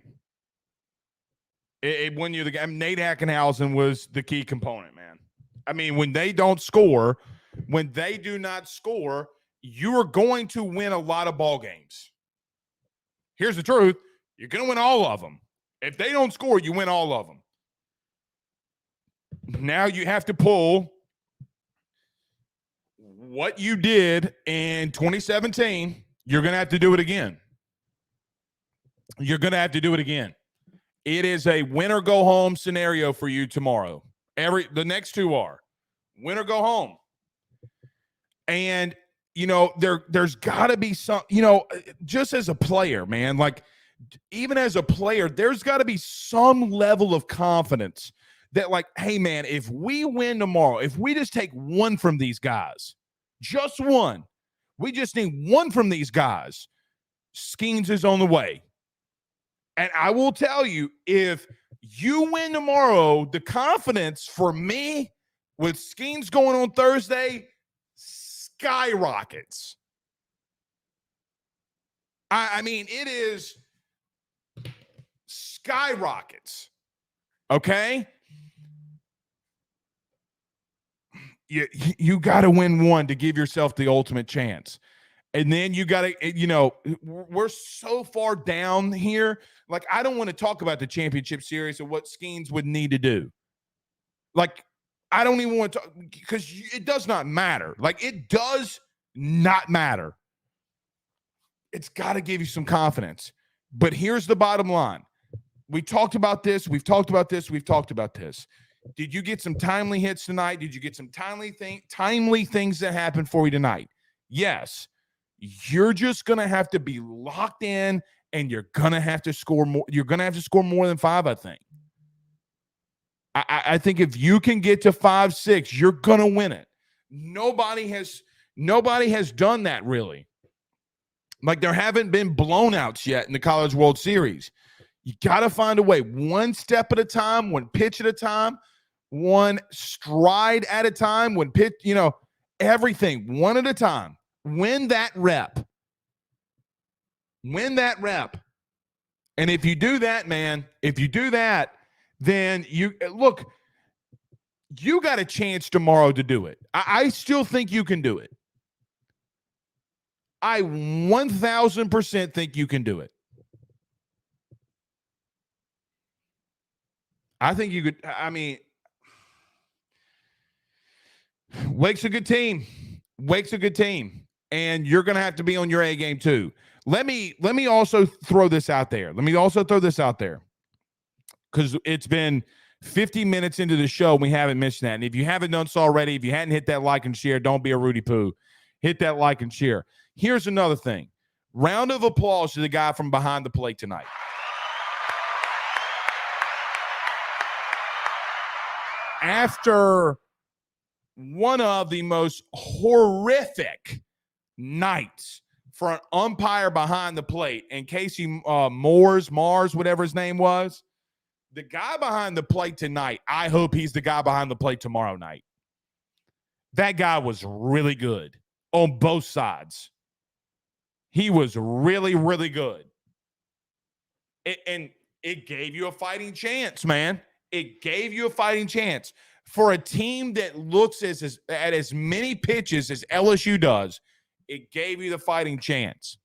It won you the game. Nate Akenhousen was the key component, man. I mean, when they don't score, when they do not score, you are going to win a lot of ball games. Here's the truth. You're going to win all of them. If they don't score, you win all of them. Now you have to pull what you did in 2017. You're going to have to do it again. You're going to have to do it again. It is a win or go home scenario for you tomorrow. The next two are win or go home. And, you know, there's got to be some, you know, just as a player, man, like even as a player, there's got to be some level of confidence that, like, hey, man, if we win tomorrow, if we just take one from these guys, just one, we just need one from these guys, Skeens is on the way. And I will tell you, if you win tomorrow, the confidence for me with Skeens going on Thursday skyrockets. I mean, it is skyrockets. Okay? You got to win one to give yourself the ultimate chance. And then you got to, we're so far down here. Like, I don't want to talk about the championship series or what Skeens would need to do. Like, I don't even want to, because it does not matter. Like, it does not matter. It's got to give you some confidence. But here's the bottom line. We talked about this. We've talked about this. We've talked about this. Did you get some timely hits tonight? Did you get some timely things that happened for you tonight? Yes. You're just going to have to be locked in, and you're going to have to score more. You're going to have to score more than 5, I think. I think if you can get to 5-6, you're going to win it. Nobody has done that, really. Like, there haven't been blowouts yet in the College World Series. You got to find a way, one step at a time, one pitch at a time, one stride at a time, one pitch, everything one at a time. Win that rep. Win that rep. And if you do that, man, then you got a chance tomorrow to do it. I still think you can do it. I 1,000% think you can do it. I think you could. I mean, Wake's a good team. And you're going to have to be on your A game too. Let me also throw this out there. Because it's been 50 minutes into the show. We haven't missed that. And if you haven't done so already, if you hadn't hit that like and share, don't be a Rudy Poo. Hit that like and share. Here's another thing. Round of applause to the guy from behind the plate tonight. After one of the most horrific nights for an umpire behind the plate, and Casey Mars, whatever his name was, the guy behind the plate tonight, I hope he's the guy behind the plate tomorrow night. That guy was really good on both sides. He was really, really good. And it gave you a fighting chance, man. It gave you a fighting chance. For a team that looks at as many pitches as LSU does, it gave you the fighting chance.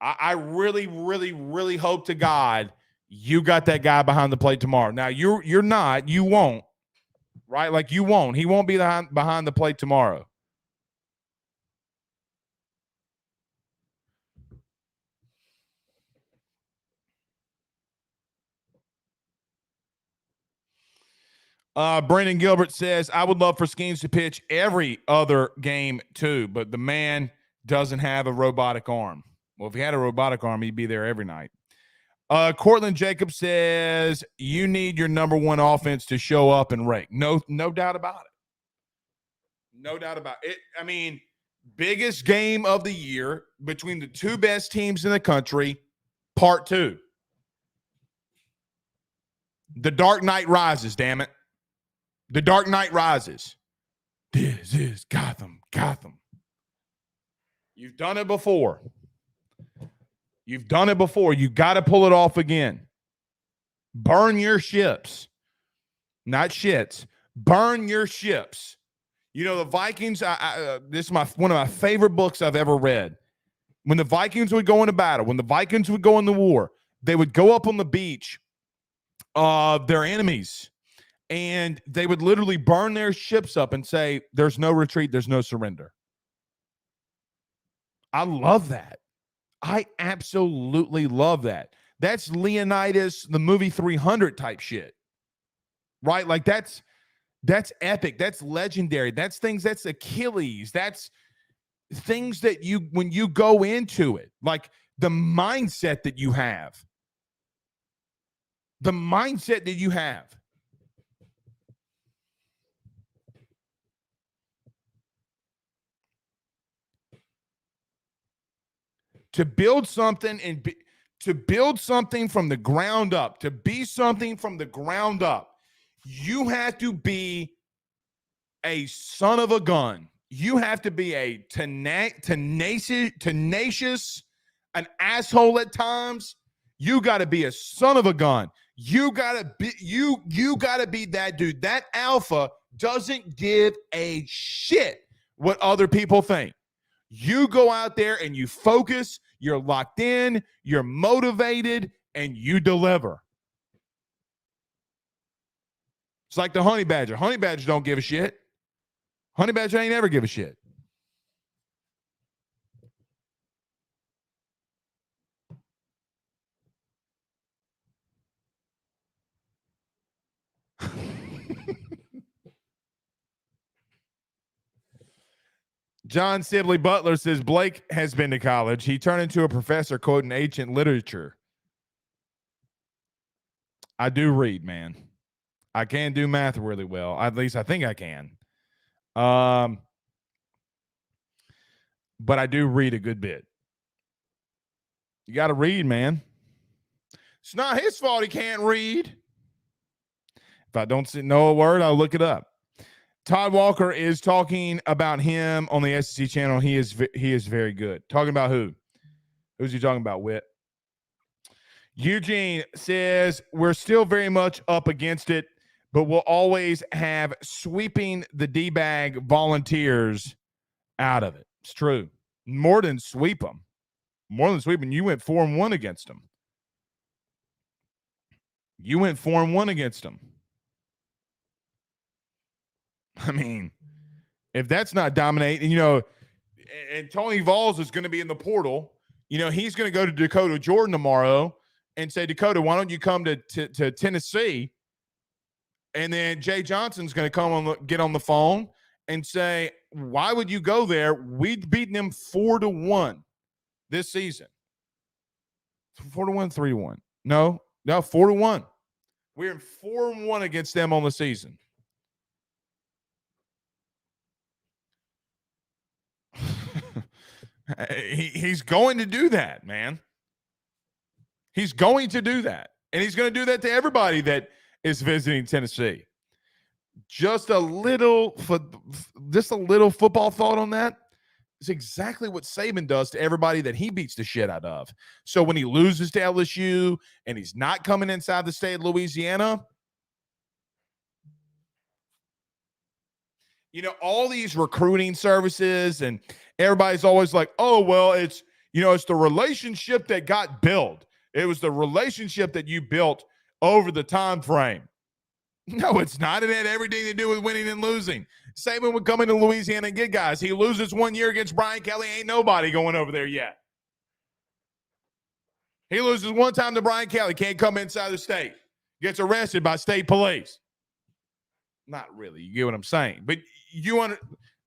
I really, really, really hope to God you got that guy behind the plate tomorrow. Now, you're not. You won't. Right? Like, you won't. He won't be behind the plate tomorrow. Brandon Gilbert says, I would love for Skeens to pitch every other game too, but the man doesn't have a robotic arm. Well, if he had a robotic arm, he'd be there every night. Cortland Jacobs says, you need your number one offense to show up and rake. No doubt about it. No doubt about it. I mean, biggest game of the year between the two best teams in the country, part 2. The Dark Knight Rises, damn it. The Dark Knight Rises. This is Gotham. You've done it before. You got to pull it off again. Burn your ships. Not shits. Burn your ships. The Vikings, this is one of my favorite books I've ever read. When the Vikings would go into battle, when the Vikings would go into war, they would go up on the beach of their enemies, and they would literally burn their ships up and say, there's no retreat, there's no surrender. I love that. I absolutely love that. That's Leonidas, the movie 300 type shit. Right? Like, that's epic. That's legendary. That's Achilles. That's things that when you go into it, like the mindset that you have. To build something to build something from the ground up, to be something from the ground up, you have to be a son of a gun. You have to be a tenacious, an asshole at times. You got to be a son of a gun. You got to be that dude. That alpha doesn't give a shit what other people think. You go out there and you focus, you're locked in, you're motivated, and you deliver. It's like the honey badger. Honey badgers don't give a shit. Honey badger ain't ever give a shit. John Sibley Butler says Blake has been to college. He turned into a professor quoting ancient literature. I do read, man. I can do math really well. At least I think I can. But I do read a good bit. You got to read, man. It's not his fault he can't read. If I don't know a word, I'll look it up. Todd Walker is talking about him on the SEC channel. He is very good. Talking about who? Who's he talking about, Whit? Eugene says, we're still very much up against it, but we'll always have sweeping the D-bag volunteers out of it. It's true. More than sweep them. More than sweeping. You went 4-1 against them. You went 4-1 against them. I mean, if that's not dominating, and Tony Vols is going to be in the portal, he's going to go to Dakota Jordan tomorrow and say, Dakota, why don't you come to Tennessee? And then Jay Johnson's going to get on the phone and say, why would you go there? We'd beaten them 4-1 this season. 4-1, 3-1. No, 4-1. We're in 4-1 against them on the season. He's going to do that, man. He's going to do that. And he's going to do that to everybody that is visiting Tennessee. Just a little football thought on that. It's exactly what Saban does to everybody that he beats the shit out of. So when he loses to LSU and he's not coming inside the state of Louisiana, all these recruiting services and everybody's always like, oh, well, it's the relationship that got built. It was the relationship that you built over the time frame. No, it's not. It had everything to do with winning and losing. Saban would come into Louisiana and get guys. He loses 1 year against Brian Kelly. Ain't nobody going over there yet. He loses one time to Brian Kelly. Can't come inside the state. Gets arrested by state police. Not really. You get what I'm saying. But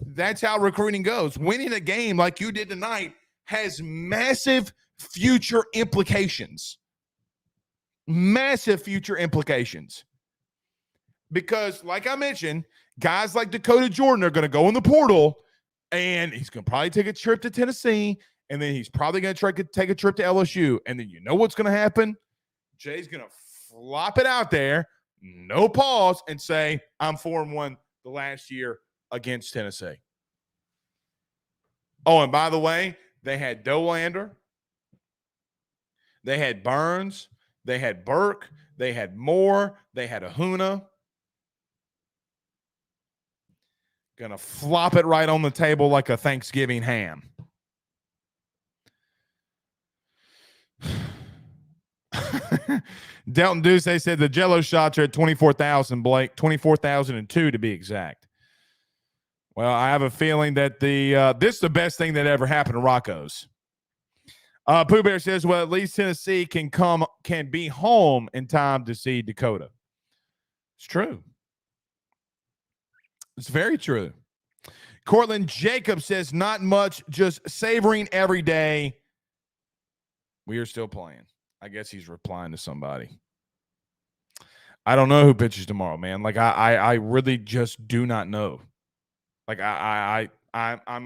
that's how recruiting goes. Winning a game like you did tonight has massive future implications. Massive future implications. Because, like I mentioned, guys like Dakota Jordan are going to go in the portal, and he's going to probably take a trip to Tennessee, and then he's probably going to try to take a trip to LSU. And then you know what's going to happen? Jay's going to flop it out there, no pause, and say, I'm 4-1 the last year against Tennessee. Oh, and by the way, they had Dolander. They had Burns. They had Burke. They had Moore. They had Ahuna. Gonna flop it right on the table like a Thanksgiving ham. Delton Duce said the Jello shots are at 24,000, Blake. 24,002 to be exact. Well, I have a feeling that this is the best thing that ever happened to Rocco's. Pooh Bear says, well, at least Tennessee can be home in time to see Dakota. It's true. It's very true. Cortland Jacob says, not much, just savoring every day. We are still playing. I guess he's replying to somebody. I don't know who pitches tomorrow, man. Like, I really just do not know. Like, I'm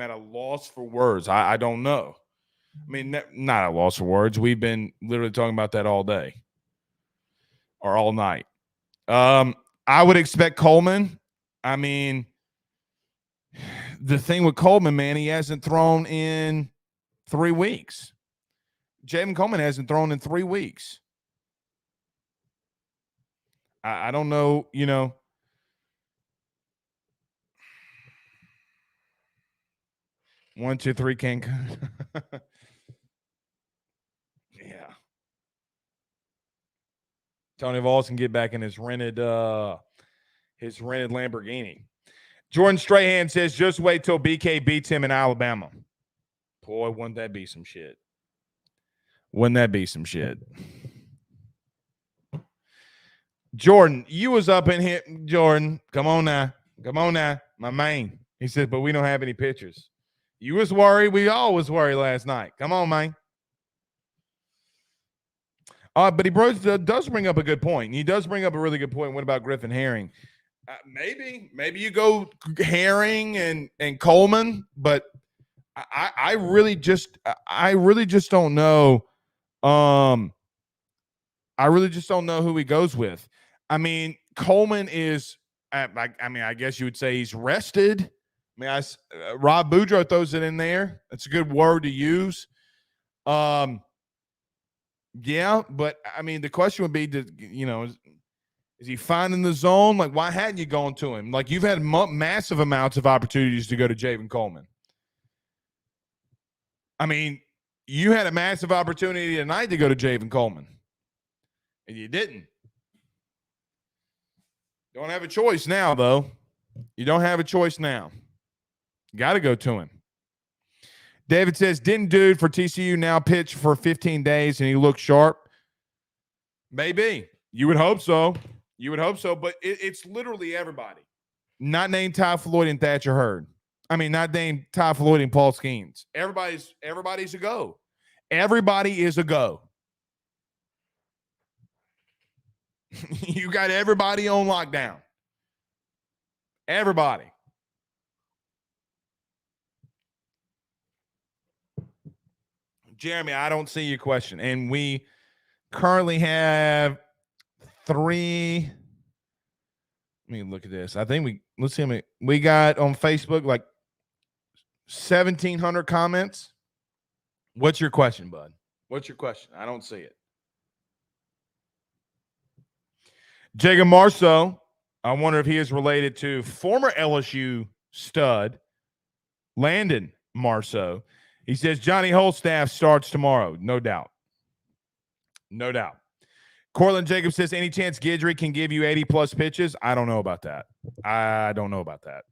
at a loss for words. I don't know. I mean, not at a loss for words. We've been literally talking about that all day or all night. I would expect Coleman. I mean, the thing with Coleman, man, he hasn't thrown in 3 weeks. Javen Coleman hasn't thrown in 3 weeks. I don't know, 1, 2, 3 Cancun. Yeah. Tony Vols can get back in his rented Lamborghini. Jordan Strahan says, just wait till BK beats him in Alabama. Boy, wouldn't that be some shit? Wouldn't that be some shit? Jordan, you was up in here. Jordan, come on now. Come on now. My man. He said, but we don't have any pictures. You was worried. We all was worried last night. Come on, man. But he does bring up a good point. He does bring up a really good point. What about Griffin Herring? Maybe you go Herring and Coleman, but I really just don't know. I really just don't know who he goes with. I mean, Coleman is. I guess you would say he's rested. Rob Boudreaux throws it in there. That's a good word to use. Yeah, but I mean, the question would be, is he finding the zone? Like, why hadn't you gone to him? Like, you've had massive amounts of opportunities to go to Javen Coleman. I mean, you had a massive opportunity tonight to go to Javen Coleman, and you didn't. Don't have a choice now, though. You don't have a choice now. Got to go to him. David says, didn't dude for TCU now pitch for 15 days and he looked sharp? Maybe. You would hope so. But it's literally everybody. Not named Ty Floyd and Thatcher Hurd. I mean, not named Ty Floyd and Paul Skeens. Everybody's a go. Everybody is a go. You got everybody on lockdown. Everybody. Jeremy, I don't see your question. And we currently have 3. Let me look at this. I think let's see. We got on Facebook like 1,700 comments. What's your question, bud? What's your question? I don't see it. Jacob Marceau, I wonder if he is related to former LSU stud Landon Marceau. He says Johnny Holstaff starts tomorrow. No doubt. No doubt. Cortland Jacobs says, any chance Guidry can give you 80-plus pitches? I don't know about that. I don't know about that.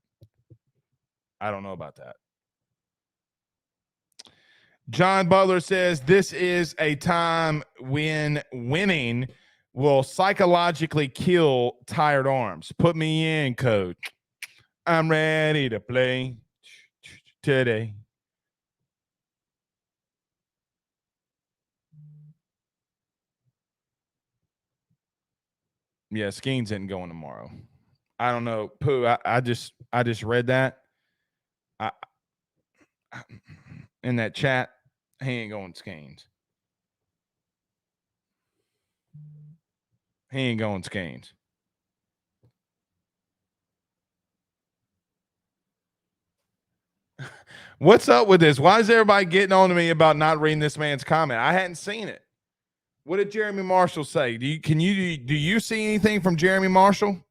John Butler says, this is a time when winning will psychologically kill tired arms. Put me in, coach. I'm ready to play today. Yeah, Skeens isn't going tomorrow. I don't know. Pooh, I just read that. In that chat, he ain't going Skeens. He ain't going Skeens. What's up with this? Why is everybody getting on to me about not reading this man's comment? I hadn't seen it. What did Jeremy Marshall say? Do you see anything from Jeremy Marshall?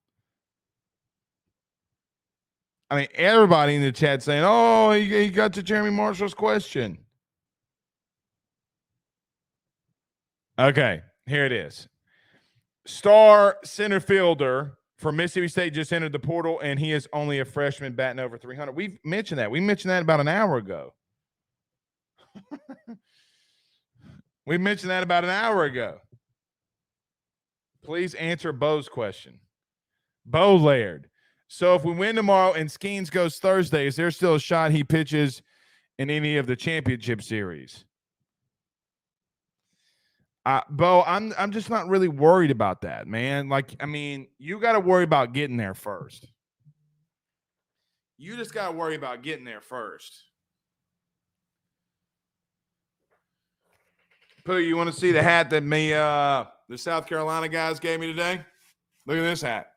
I mean, everybody in the chat saying, oh, he got to Jeremy Marshall's question. Okay, here it is. Star center fielder for Mississippi State just entered the portal, and he is only a freshman batting over 300. We've mentioned that. We mentioned that about an hour ago. We mentioned that about an hour ago. Please answer Bo's question. Bo Laird. So if we win tomorrow and Skeens goes Thursday, is there still a shot he pitches in any of the championship series? Bo, I'm just not really worried about that, man. Like, I mean, you got to worry about getting there first. You just got to worry about getting there first. Pooh, you want to see the hat that the South Carolina guys gave me today? Look at this hat.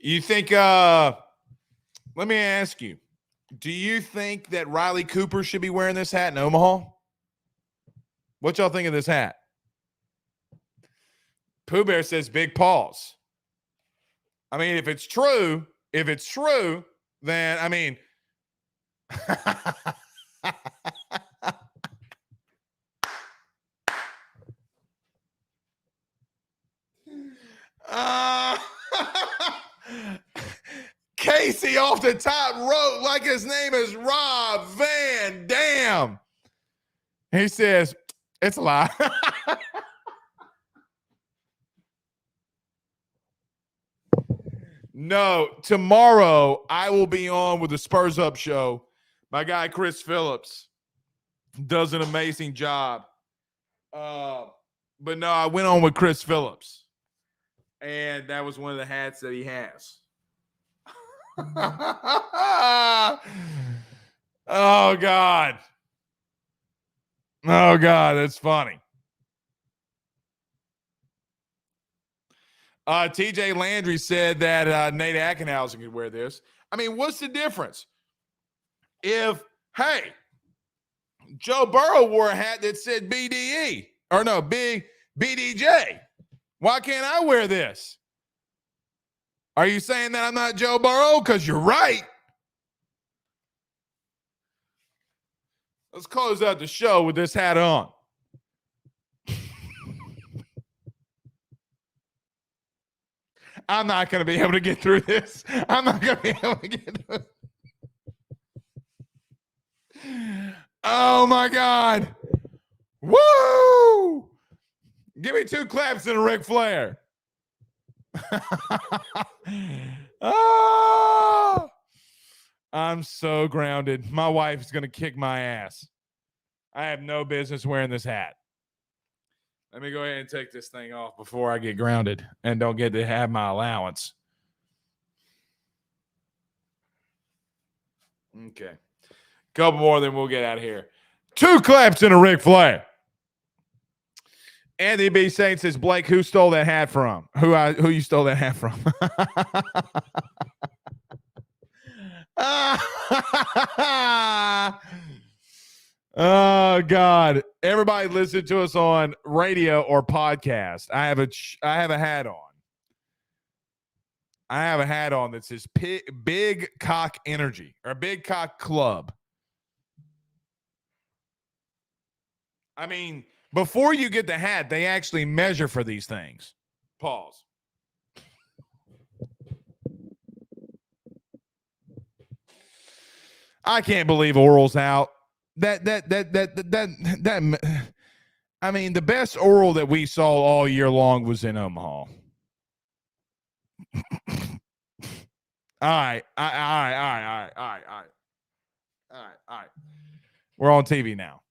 You think, let me ask you, do you think that Riley Cooper should be wearing this hat in Omaha? What y'all think of this hat? Pooh Bear says big paws. I mean, if it's true, then, I mean, Casey off the top rope like his name is Rob Van Dam. He says, it's a lie. No, tomorrow I will be on with the Spurs Up show. My guy Chris Phillips does an amazing job. But no, I went on with Chris Phillips. And that was one of the hats that he has. Oh, God. Oh, God, that's funny. TJ Landry said that Nate Akenhousen could wear this. I mean, what's the difference? If, hey, Joe Burrow wore a hat that said BDE, or no, Big BDJ, why can't I wear this? Are you saying that I'm not Joe Burrow? Because you're right. Let's close out the show with this hat on. I'm not going to be able to get through this. I'm not going to be able to get through it. Oh, my God. Woo! Give me 2 claps and a Ric Flair. Oh, I'm so grounded. My wife is going to kick my ass. I have no business wearing this hat. Let me go ahead and take this thing off before I get grounded and don't get to have my allowance. Okay. Couple more, then we'll get out of here. 2 claps and a Ric Flair. Anthony B. Saint says, Blake, who stole that hat from? Who you stole that hat from? Oh, God. Everybody listen to us on radio or podcast. I have a hat on. I have a hat on that says Big Cock Energy or Big Cock Club. I mean, before you get the hat, they actually measure for these things. Pause. I can't believe oral's out. That I mean, the best oral that we saw all year long was in Omaha. All right. We're on TV now.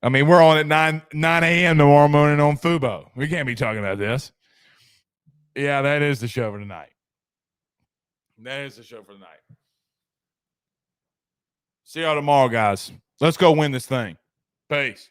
I mean, we're on at 9 a.m. tomorrow morning on Fubo. We can't be talking about this. Yeah, that is the show for tonight. See y'all tomorrow, guys. Let's go win this thing. Peace.